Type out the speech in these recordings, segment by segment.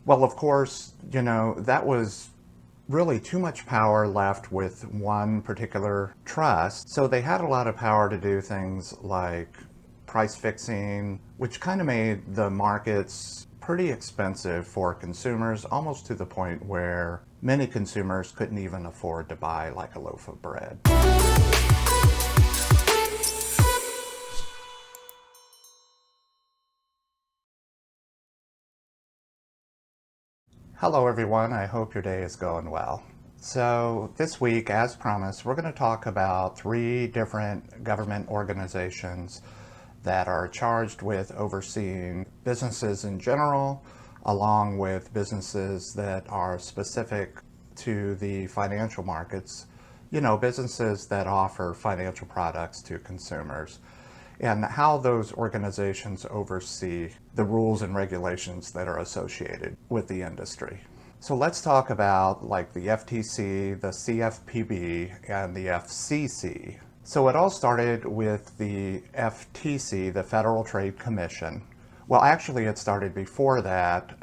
Well, of course, that was really too much power left with one particular trust. So they had a lot of power to do things like price fixing, which kind of made the markets pretty expensive for consumers, almost to the point where many consumers couldn't even afford to buy like a loaf of bread. Hello everyone, I hope your day is going well. So this week, as promised, we're going to talk about three different government organizations that are charged with overseeing businesses in general, along with businesses that are specific to the financial markets, businesses that offer financial products to consumers, and how those organizations oversee the rules and regulations that are associated with the industry. So let's talk about like the FTC, the CFPB, and the FCC. So it all started with the FTC, the Federal Trade Commission. Well, actually, it started before that.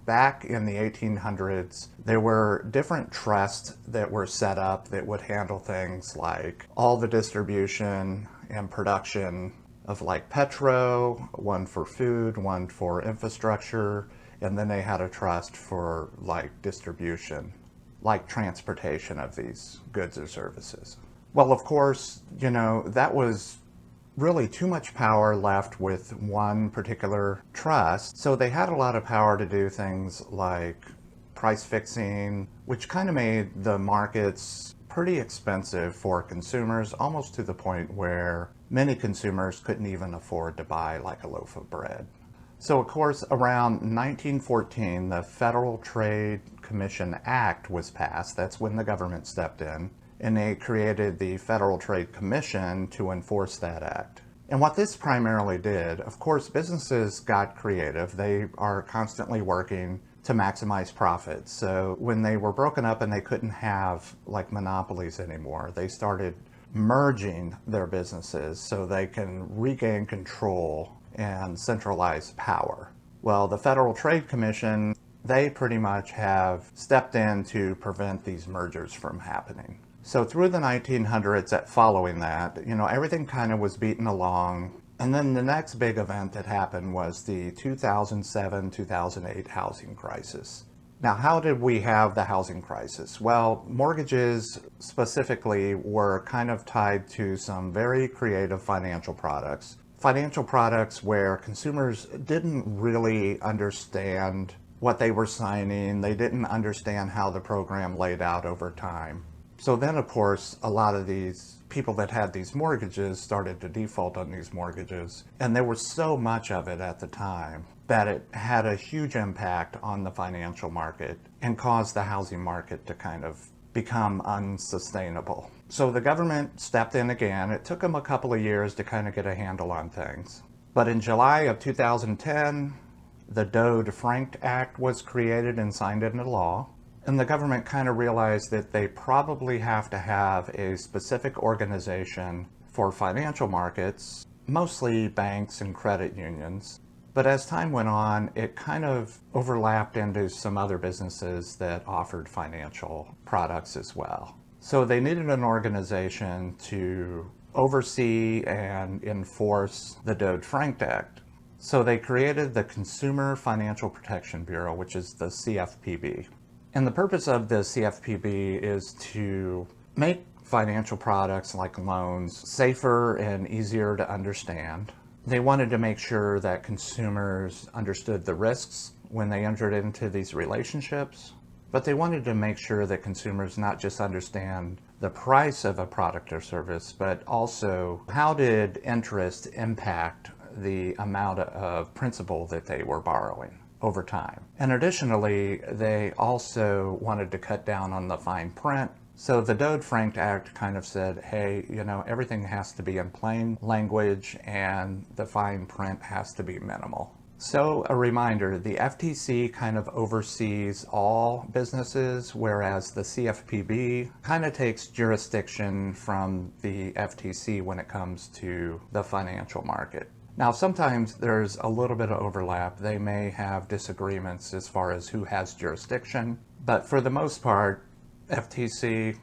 Back in the 1800s, there were different trusts that were set up that would handle things like all the distribution and production of like petro, one for food, one for infrastructure, and then they had a trust for like distribution, like transportation of these goods or services. Well, of course, that was really too much power left with one particular trust. So they had a lot of power to do things like price fixing, which kind of made the markets pretty expensive for consumers, almost to the point where many consumers couldn't even afford to buy like a loaf of bread. So of course, around 1914, the Federal Trade Commission Act was passed. That's when the government stepped in, and they created the Federal Trade Commission to enforce that act. And what this primarily did, of course, businesses got creative. They are constantly working to maximize profits. So when they were broken up and they couldn't have like monopolies anymore, they started merging their businesses so they can regain control and centralize power. Well, the Federal Trade Commission, they pretty much have stepped in to prevent these mergers from happening. So through the 1900s, following that, everything kind of was beaten along. And then the next big event that happened was the 2007-2008 housing crisis. Now, how did we have the housing crisis? Well, mortgages specifically were kind of tied to some very creative financial products. Financial products where consumers didn't really understand what they were signing. They didn't understand how the program laid out over time. So then, of course, a lot of these people that had these mortgages started to default on these mortgages. And there was so much of it at the time that it had a huge impact on the financial market and caused the housing market to kind of become unsustainable. So the government stepped in again. It took them a couple of years to kind of get a handle on things. But in July of 2010, the Dodd-Frankact Act was created and signed into law. And the government kind of realized that they probably have to have a specific organization for financial markets, mostly banks and credit unions. But as time went on, it kind of overlapped into some other businesses that offered financial products as well. So they needed an organization to oversee and enforce the Dodd-Frankact Act. So they created the Consumer Financial Protection Bureau, which is the CFPB. And the purpose of the CFPB is to make financial products like loans safer and easier to understand. They wanted to make sure that consumers understood the risks when they entered into these relationships, but they wanted to make sure that consumers not just understand the price of a product or service, but also how did interest impact the amount of principal that they were borrowing over time. And additionally, they also wanted to cut down on the fine print. So the Dodd-Frankact Act kind of said, hey, everything has to be in plain language and the fine print has to be minimal. So a reminder, the FTC kind of oversees all businesses, whereas the CFPB kind of takes jurisdiction from the FTC when it comes to the financial market. Now, sometimes there's a little bit of overlap. They may have disagreements as far as who has jurisdiction, but for the most part, FTC,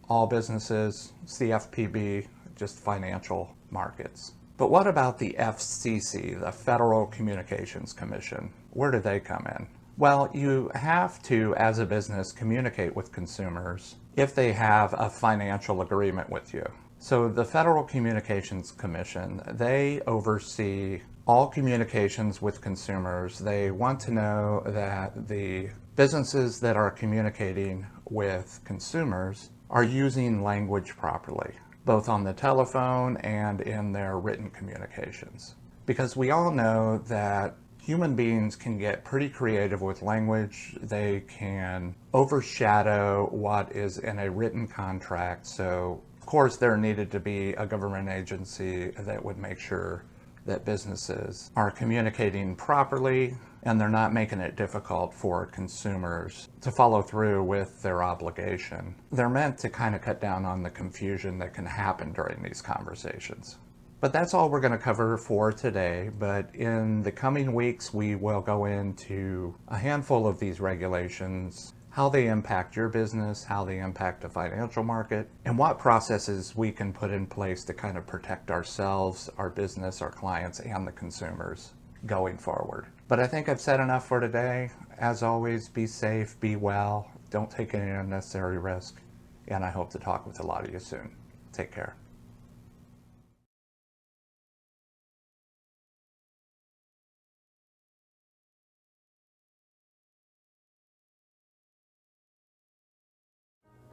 all businesses, CFPB, just financial markets. But what about the FCC, the Federal Communications Commission? Where do they come in? Well, you have to, as a business, communicate with consumers if they have a financial agreement with you. So the Federal Communications Commission, they oversee all communications with consumers. They want to know that the businesses that are communicating with consumers are using language properly, both on the telephone and in their written communications. Because we all know that human beings can get pretty creative with language. They can overshadow what is in a written contract. So, of course, there needed to be a government agency that would make sure that businesses are communicating properly and they're not making it difficult for consumers to follow through with their obligation. They're meant to kind of cut down on the confusion that can happen during these conversations. But that's all we're going to cover for today. But in the coming weeks, we will go into a handful of these regulations, how they impact your business, how they impact the financial market, and what processes we can put in place to kind of protect ourselves, our business, our clients, and the consumers going forward. But I think I've said enough for today. As always, be safe, be well, don't take any unnecessary risk, and I hope to talk with a lot of you soon. Take care.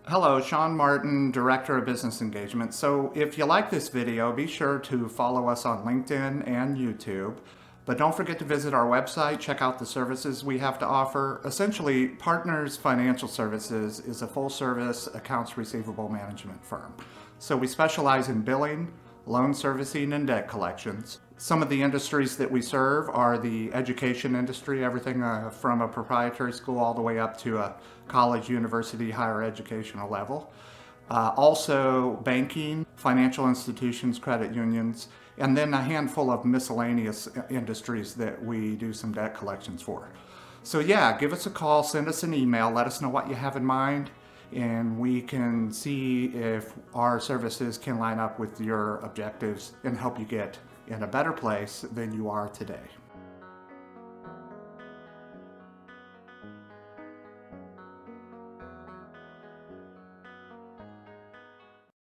Hello, Sean Martin, Director of Business Engagement. So if you like this video, be sure to follow us on LinkedIn and YouTube. But don't forget to visit our website, check out the services we have to offer. Essentially, Partners Financial Services is a full-service accounts receivable management firm. So we specialize in billing, loan servicing, and debt collections. Some of the industries that we serve are the education industry, everything from a proprietary school all the way up to a college, university, higher educational level. Also banking, financial institutions, credit unions, and then a handful of miscellaneous industries that we do some debt collections for. So yeah, give us a call, send us an email, let us know what you have in mind, and we can see if our services can line up with your objectives and help you get in a better place than you are today.